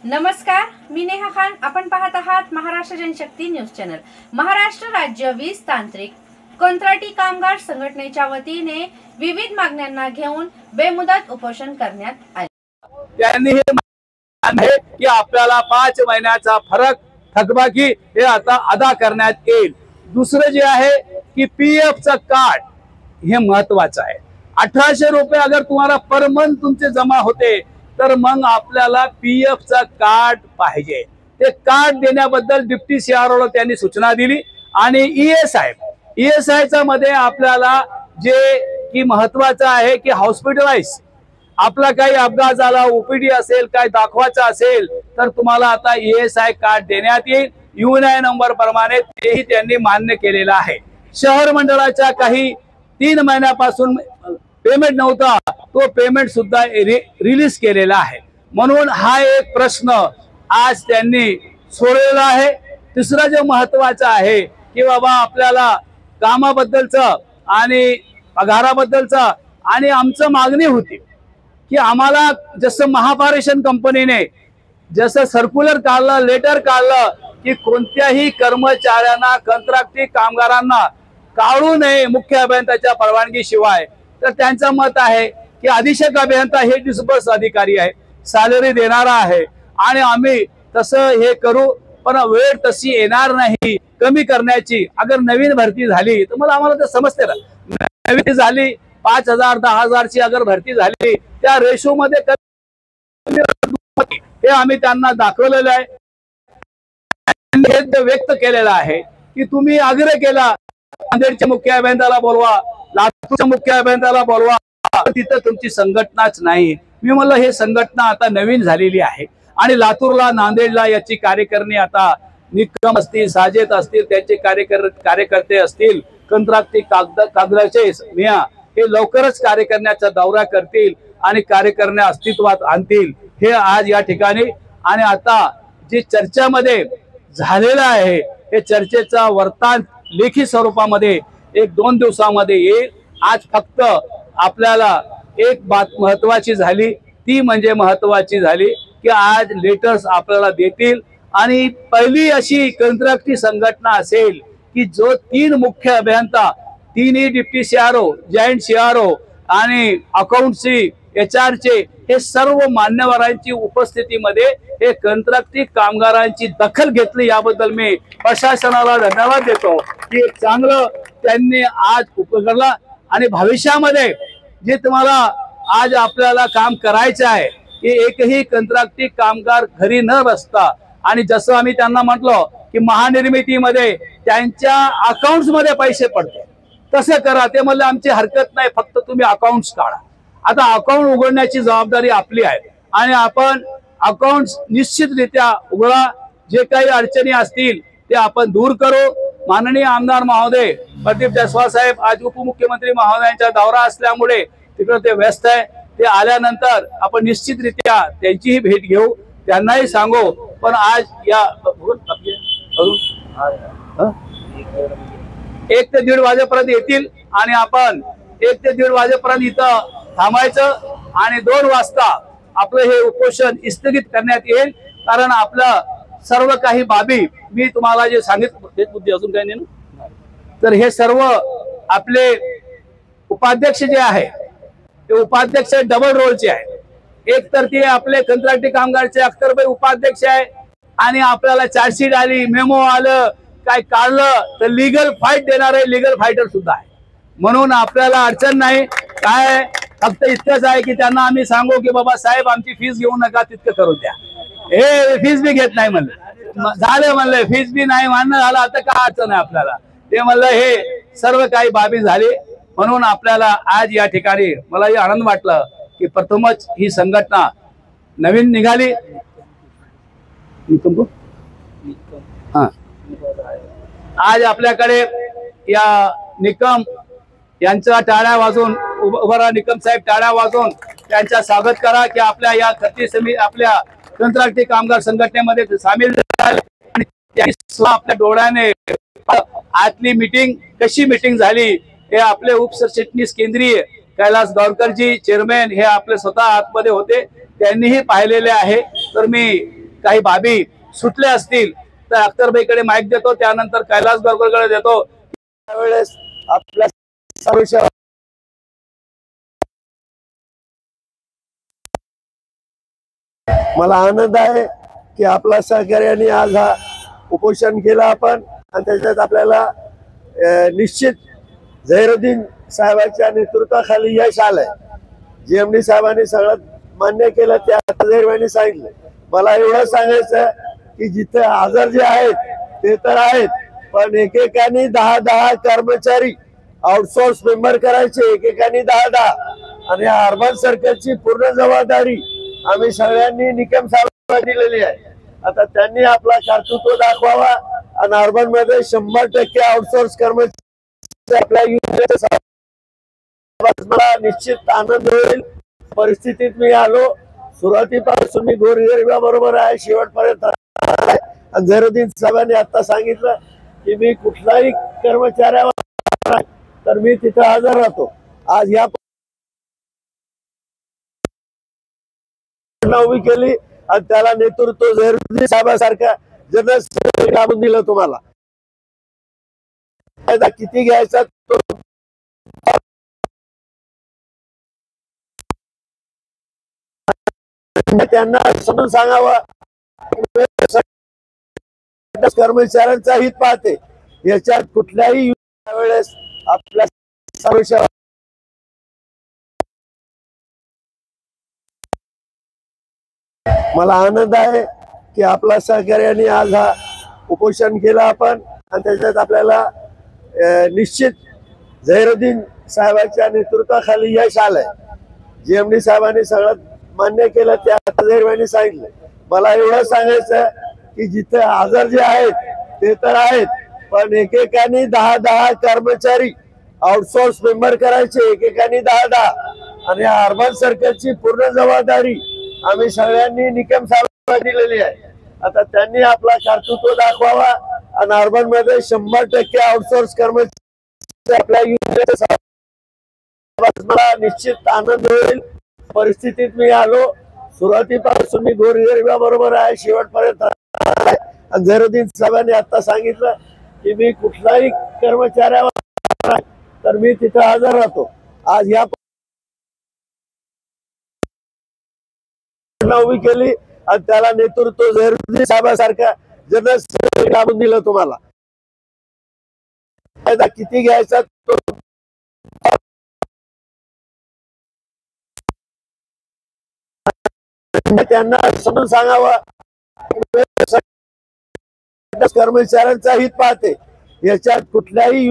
नमस्कार, मी नेहा खान. आपण पाहत आहात महाराष्ट्र जनशक्ती न्यूज चॅनल. महाराष्ट्र राज्य वीज तांत्रिक कंत्राटी कामगार संघटनेच्या वतीने विविध मागण्यांना घेऊन बेमुदत उपोषण करण्यात आले. त्यांनी हे मान्य की आपल्याला 5 महिन्याचा फरक थकबाकी हे आता अदा करण्यात येईल. दुसरं जे आहे की पीएफ चा कार्ड हे महत्वाचं आहे. 1800 रुपये अगर तुम्हाला पर मंथ तुमचे जमा होते तर मग आपल्याला पीएफ चा कार्ड पाहिजे. ते कार्ड देण्याबद्दल डिप्टी सीआरओला त्यांनी सूचना दिली. आणि ईएसआय चा मध्ये आपल्याला जे की महत्वाचं आहे की हॉस्पिटलाइज आपला काही अपघात झाला, ओपीडी असेल, काय दाखवायचं असेल तर तुम्हाला आता ईएसआय कार्ड देण्यात येईल. यूएनआय नंबर प्रमाणे तेही त्यांनी मान्य केलेलं आहे. शहर मंडळाच्या काही 3 महिन्यापासून पेमेंट नव्हता, तो पेमेंट सुद्धा रिलीज केलेला आहे. म्हणून हा एक प्रश्न आज त्यांनी सोडवलेला आहे. तिसरा जो महत्वाचा आहे की बाबा आपल्याला कामाबद्दलचं आणि पगाराबद्दलचं आणि आमचं मागणी होती की आम्हाला जसं महापारेषण कंपनीने जसं सर्क्युलर काढलं, लेटर काढलं की कोणत्याही कर्मचाऱ्यांना कंत्राटी कामगारांना काढू नये मुख्य अभियंत्याच्या परवानगीशिवाय, तर त्यांचं मत आहे की अधीक्षक अभियंता हे डिस्बर्स अधिकारी आहे, सॅलरी देणारा आहे आणि आम्ही तसं हे करू. पण वेळ तशी येणार नाही कमी करण्याची. अगर नवीन भरती झाली तर मला आम्हाला तर समजते ना, नवीन झाली 5000 10,000 ची अगर भरती झाली त्या रेशो मध्ये हे आम्ही त्यांना दाखवलेलं आहे. व्यक्त केलेलं आहे की तुम्ही आग्रह केला नांदेडच्या मुख्य अभियंत्याला बोलवा, लातूरच्या मुख्य अभियंत्याला बोलवा, तिथं तुमची संघटनाच नाही. मी म्हणलं हे संघटना आता नवीन झालेली आहे आणि लातूरला नांदेडला याची कार्यकारिणी आता निकम असतील, साजेत असतील, त्यांचे कार्यकर्ते असतील, कंत्राटी कागदाचे मिया हे लवकरच कार्यकर्त्याचा दौरा करतील आणि कार्यकर्ते अस्तित्वात आणतील. हे आज या ठिकाणी आणि आता जे चर्चामध्ये झालेलं आहे हे चर्चेचा वर्तांत लेखी स्वरूपामध्ये 1-2 दिवसामध्ये येईल. आज फक्त आपल्याला एक बात महत्वाची झाली, ती म्हणजे महत्वाची झाली की आज लेटर्स आपल्याला देतील. आणि पहिली अशी कंत्राटी संघटना असेल की जो 3 मुख्य अभियंता, 3ही डिप्टी सीआरओ, जॉइंट सीआरओ आणि अकाउंटची एचआरचे हे सर्व मान्यवरांची उपस्थितीमध्ये हे कंत्राटी कामगारांची दखल घेतली. याबद्दल मी प्रशासनाला धन्यवाद देतो की एक चांगलं त्यांनी आज उपक्रम. आणि भविष्यामध्ये जे तुम्हाला आज आपल्याला काम करायचं आहे की एकही कंत्राटी कामगार घरी न बसता, आणि जसं आम्ही त्यांना म्हटलो की महानिर्मितीमध्ये त्यांच्या अकाउंट्स मध्ये पैसे पडते तसं करा. ते म्हणले आमची हरकत नाही, फक्त तुम्ही अकाउंट्स काढा. आता अकाउंट उघडण्याची जबाबदारी आपली आहे आणि आपण अकाउंट्स निश्चितरित्या उघडा. जे काही अडचणी असतील ते आपण दूर करू. माननीय आमदार महोदय प्रदीप जयस्वाल साहेब आज उपमुख्यमंत्री महोदयांचा दौरा असल्यामुळे तिकडे ते व्यस्त आहे. ते आल्यानंतर आपण निश्चितरित्या त्यांचीही भेट घेऊ, त्यांनाही सांगू. पण आज या 1 ते 1:30 वाजेपर्यंत येतील आणि आपण 1 ते 1:30 वाजेपर्यंत इथं थांबायचं आणि 2 वाजता आपलं हे उपोषण स्थगित करण्यात येईल. कारण आपलं सर्व काही बाबी मी तुम्हाला जे सांगितले मुद्दे अजून काही नाही ना, तर हे सर्व आपले उपाध्यक्ष जे आहे ते उपाध्यक्ष डबल रोलचे आहे. एक तर ते आपले कंत्राटी कामगारचे अख्तरभाई उपाध्यक्ष आहे आणि आपल्याला चार्जशीट आली, मेमो आलं, काय काढलं तर लीगल फाईट देणारे लीगल फायटर सुद्धा आहे. म्हणून आपल्याला अडचण नाही. काय फक्त इतकंच आहे की त्यांना आम्ही सांगू की बाबा साहेब आमची फीस घेऊ नका, तितकं करून द्या. हे फीस बी घेत नाही म्हणलं, झालं म्हणलं फीस बी नाही मान्य झालं, आता काय अडचण आहे आपल्याला. ते म्हणलं हे सर्व काही बाबी झाली. म्हणून आपल्याला आज या ठिकाणी मलाही आनंद वाटला की प्रथमच ही संघटना नवीन निघाली. आज आपल्याकडे या निकम यांचा टाळ्या वाजून उभा राहा. निकम साहेब टाळ्या वाजून त्यांचा स्वागत करा की आपल्या या आपल्या कंत्राटी कामगार संघटनेमध्ये सामील झाले. आपल्या डोळ्याने आजली मीटिंग कशी मीटिंग झाली हे आपले उपसरचिटणीस केंद्रीय कैलास गावकरजी चेअरमॅन हे आपले स्वतः आतमध्ये होते, त्यांनीही पाहिलेले आहे. तर मी काही बाबी सुटल्या असतील तर अख्तरभाईकडे माईक देतो, त्यानंतर कैलास गरगरकडे देतो. त्यावेळेस आपल्या सर्व मला आनंद आहे की आपला सहकार्याने आज हा उपोषण केला आपण, आणि त्याच्यात आपल्याला निश्चित झहिरुद्दीन साहेबांच्या नेतृत्वाखाली यश आलंय. जीएमडी साहेबांनी सगळं मान्य केलं, ते आता झहिरभाईंनी सांगितलं. मला एवढं सांगायचं की जिथे हजर जे आहेत ते तर आहेत, पण एकेकानी 10-10 कर्मचारी आउटसोर्स मेंबर करायचे, एकेकानी 10-10, आणि अर्बन सर्कलची पूर्ण जबाबदारी आम्ही सगळ्यांनी निकम साहेबांना दिलेली आहे. आता त्यांनी आपला कर्तृत्व दाखवावा आणि अर्बन मध्ये 100% आउटसोर्स कर्मचारी आपल्या युनियनच्या मला निश्चित आनंद होईल. परिस्थितीत मी आलो, सुरुवातीपासून मी गोरगरिबाबरोबर आहे, शेवटपर्यंत आहे. आणि झहिरुद्दीन साहेबांनी आता सांगितलं की मी कुठलाही कर्मचाऱ्यावर तर मी तिथं हजर राहतो. आज या उभी केली आणि त्याला नेतृत्व झहिरुद्दीन साहेबांसारखा जनरल लाभून दिलं. तुम्हाला फायदा किती घ्यायचा तो त्यांना समजून सांगावं. कर्मचाऱ्यांचा हित पाहते, याच्यात कुठल्याही वेळेस आपल्या सर्व मला आनंद आहे की आपला सहकार्याने आज हा उपोषण केला आपण, आणि त्याच्यात आपल्याला निश्चित झहिरुद्दीन साहेबांच्या नेतृत्वाखाली यश आलंय. जीएमडी साहेबांनी सगळं मान्य केलं, ते आता झहिरभाईंनी सांगितलं. मला एवढं सांगायचं की जिथे हजर जे आहेत ते तर आहेत, पण एकेकानी 10-10 कर्मचारी आउटसोर्स मेंबर करायचे, एकेकानी 10-10, आणि अर्बन सर्कलची पूर्ण जबाबदारी आम्ही सगळ्यांनी निकम साहेबांना दिलेली आहे. आता त्यांनी आपला कर्तृत्व दाखवावा आणि अर्बन मध्ये 100% आउटसोर्स कर्मचारी आपल्या युनियनच्या मला निश्चित आनंद होईल. परिस्थितीत मी आलो, सुरुवातीपासून मी गोरगरिबाबरोबर आहे, शेवटपर्यंत आहे. आणि झहिरुद्दीन साहेबांनी आता सांगितलं की मी कुठलाही कर्मचाऱ्यावर तर मी तिथं हजर राहतो. आज या उभी केली आणि त्याला नेतृत्व झहिरुद्दीन साहेबांसारखा जनरल लाभून दिलं. तुम्हाला फायदा किती घ्यायचा तो त्यांना समजून सांगावं. कर्मचाऱ्यांचा हित पाहते, याच्यात कुठल्याही